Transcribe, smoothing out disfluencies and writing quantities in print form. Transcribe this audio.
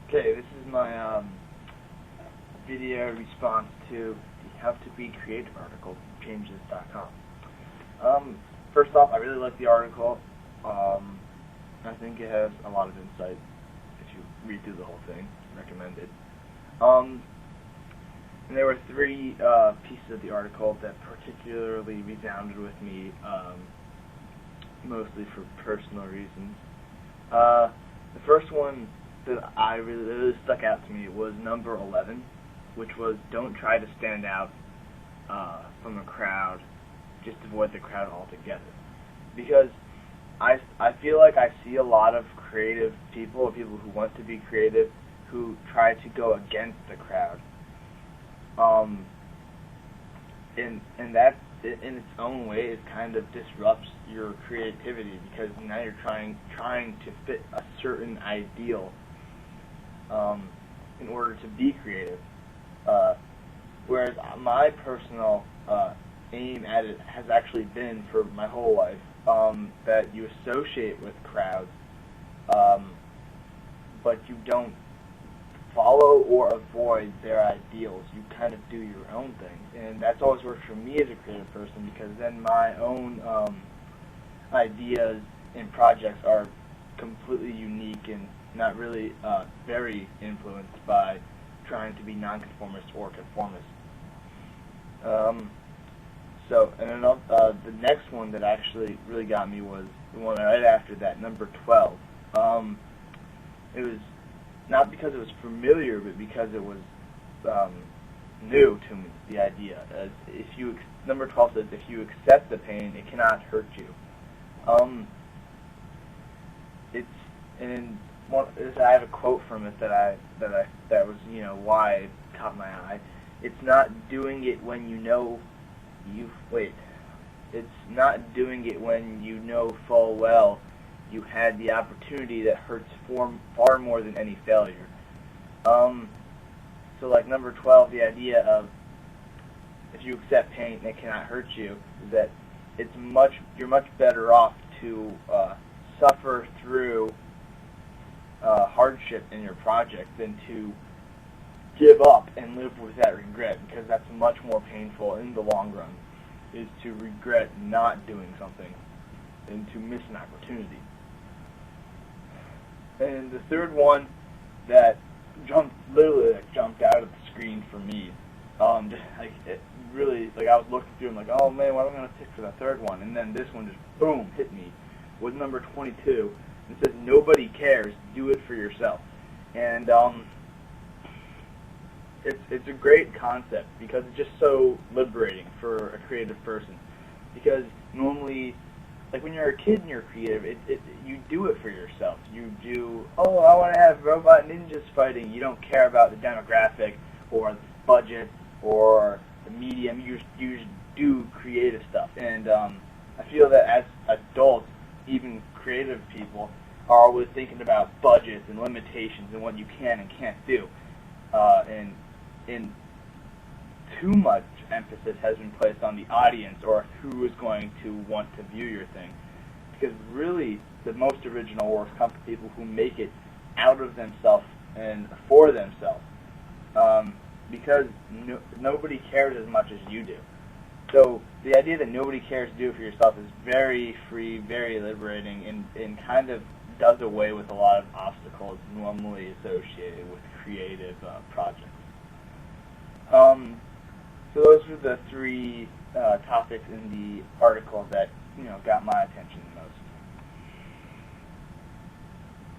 Okay, this is my video response to the How to Be Creative article, changes.com. First off, I really like the article. I think it has a lot of insight. If you read through the whole thing, recommend it. And there were three pieces of the article that particularly resounded with me, mostly for personal reasons. The first one that really stuck out to me was number 11, which was don't try to stand out from a crowd, just avoid the crowd altogether. Because I feel like I see a lot of creative people, or people who want to be creative, who try to go against the crowd. And that, in its own way, it kind of disrupts your creativity, because now you're trying to fit a certain ideal in order to be creative. Whereas my personal aim at it has actually been, for my whole life, that you associate with crowds, but you don't follow or avoid their ideals. You kind of do your own thing, and that's always worked for me as a creative person, because then my own ideas and projects are completely unique and not really very influenced by trying to be nonconformist or conformist. The next one that actually really got me was the one right after that, number 12. It was not because it was familiar, but because it was new to me, the idea. Number 12 says, if you accept the pain, it cannot hurt you. I have a quote from it that was why it caught my eye. It's not doing it when you know It's not doing it when you know full well you had the opportunity that hurts far more than any failure. So like number 12, the idea of if you accept pain, it cannot hurt you, is that you're much better off to suffer through hardship in your project than to give up and live with that regret, because that's much more painful in the long run, is to regret not doing something and to miss an opportunity. And the third one that literally jumped out of the screen for me, I was looking through, I'm like, oh man, what am I going to pick for the third one? And then this one just, boom, hit me, was number 22. It says, nobody cares, do it for yourself. And it's a great concept, because it's just so liberating for a creative person. Because normally, like when you're a kid and you're creative, you do it for yourself. You do, I want to have robot ninjas fighting. You don't care about the demographic or the budget or the medium. You just do creative stuff. And I feel that as adults, even creative people, are always thinking about budgets and limitations and what you can and can't do. And too much emphasis has been placed on the audience, or who is going to want to view your thing. Because really, the most original works come from people who make it out of themselves and for themselves. Because nobody cares as much as you do. So the idea that nobody cares to do it for yourself is very free, very liberating, and kind of does away with a lot of obstacles normally associated with creative projects. So those were the three topics in the article that got my attention.